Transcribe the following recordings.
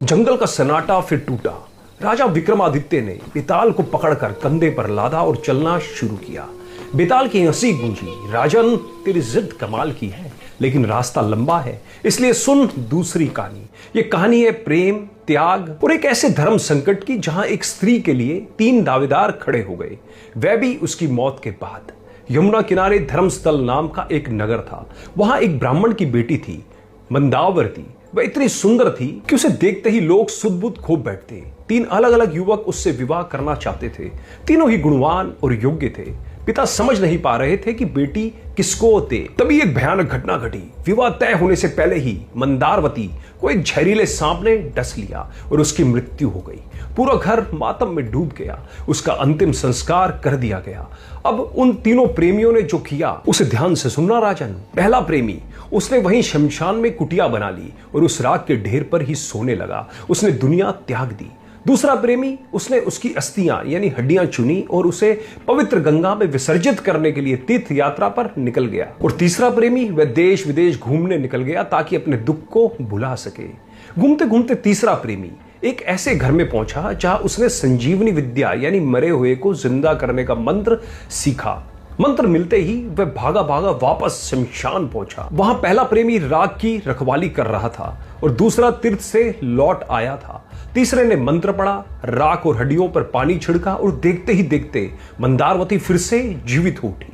जंगल का सन्नाटा फिर टूटा। राजा विक्रमादित्य ने बेताल को पकड़कर कंधे पर लादा और चलना शुरू किया। बेताल की हंसी गूंजी, राजन तेरी जिद कमाल की है, लेकिन रास्ता लंबा है, इसलिए सुन दूसरी कहानी। ये कहानी है प्रेम, त्याग और एक ऐसे धर्म संकट की जहां एक स्त्री के लिए 3 दावेदार खड़े हो गए, वह भी उसकी मौत के बाद। यमुना किनारे धर्मस्थल नाम का एक नगर था। वहां एक ब्राह्मण की बेटी थी, मंदावती। वह इतनी सुंदर थी कि उसे देखते ही लोग सुध-बुध खो बैठते। 3 अलग अलग युवक उससे विवाह करना चाहते थे। तीनों ही गुणवान और योग्य थे। पिता समझ नहीं पा रहे थे कि बेटी किसको दे। तभी एक भयानक घटना घटी। विवाह तय होने से पहले ही मंदारवती को एक जहरीले सांप ने डस लिया और उसकी मृत्यु हो गई। पूरा घर मातम में डूब गया। उसका अंतिम संस्कार कर दिया गया। अब उन तीनों प्रेमियों ने जो किया उसे ध्यान से सुनना राजन। पहला प्रेमी, उसने वहीं शमशान में कुटिया बना ली और उस राख के ढेर पर ही सोने लगा। उसने दुनिया त्याग दी। दूसरा प्रेमी, उसने उसकी अस्थियां यानी हड्डियां चुनी और उसे पवित्र गंगा में विसर्जित करने के लिए तीर्थ यात्रा पर निकल गया। और तीसरा प्रेमी, वह देश विदेश घूमने निकल गया ताकि अपने दुख को भुला सके। घूमते घूमते तीसरा प्रेमी एक ऐसे घर में पहुंचा जहां उसने संजीवनी विद्या यानी मरे हुए को जिंदा करने का मंत्र सीखा। मंत्र मिलते ही वह भागा भागा वापस शमशान पहुंचा। वहां पहला प्रेमी राख की रखवाली कर रहा था और दूसरा तीर्थ से लौट आया था। तीसरे ने मंत्र पढ़ा, राख और हड्डियों पर पानी छिड़का और देखते ही देखते मंदारवती फिर से जीवित हो उठी।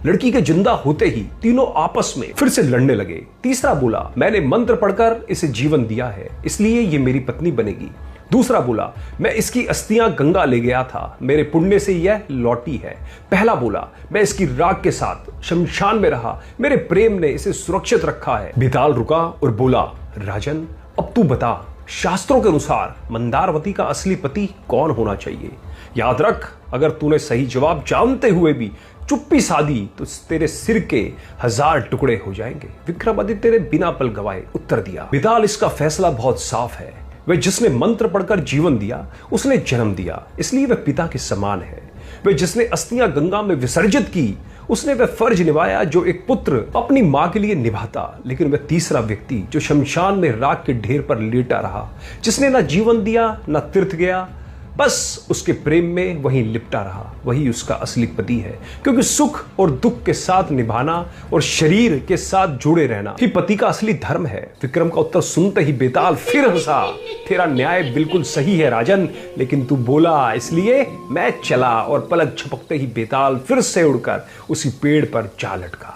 लड़की के जिंदा होते ही तीनों आपस में फिर से लड़ने लगे। तीसरा बोला, मैंने मंत्र पढ़कर इसे जीवन दिया है, इसलिए ये मेरी पत्नी बनेगी। दूसरा बोला, मैं इसकी अस्थियां गंगा ले गया था, मेरे पुण्य से यह लौटी है। पहला बोला, मैं इसकी राख के साथ शमशान में रहा, मेरे प्रेम ने इसे सुरक्षित रखा है। बेताल रुका और बोला, राजन अब तू बता, शास्त्रों के अनुसार मंदारवती का असली पति कौन होना चाहिए? याद रख, अगर तूने सही जवाब जानते हुए भी चुप्पी साधी तो तेरे सिर के 1000 टुकड़े हो जाएंगे। विक्रमादित्य ने बिना पल गवाए उत्तर दिया, बेताल इसका फैसला बहुत साफ है। वह जिसने मंत्र पढ़कर जीवन दिया उसने जन्म दिया, इसलिए वह पिता के समान है। वह जिसने अस्थियां गंगा में विसर्जित की उसने वह फर्ज निभाया जो एक पुत्र अपनी मां के लिए निभाता। लेकिन वह तीसरा व्यक्ति जो शमशान में राख के ढेर पर लेटा रहा, जिसने ना जीवन दिया ना तीर्थ गया, बस उसके प्रेम में वहीं लिपटा रहा, वही उसका असली पति है। क्योंकि सुख और दुख के साथ निभाना और शरीर के साथ जुड़े रहना ही पति का असली धर्म है। विक्रम का उत्तर सुनते ही बेताल फिर हंसा, तेरा न्याय बिल्कुल सही है राजन, लेकिन तू बोला इसलिए मैं चला। और पलक झपकते ही बेताल फिर से उड़कर उसी पेड़ पर जा लटका।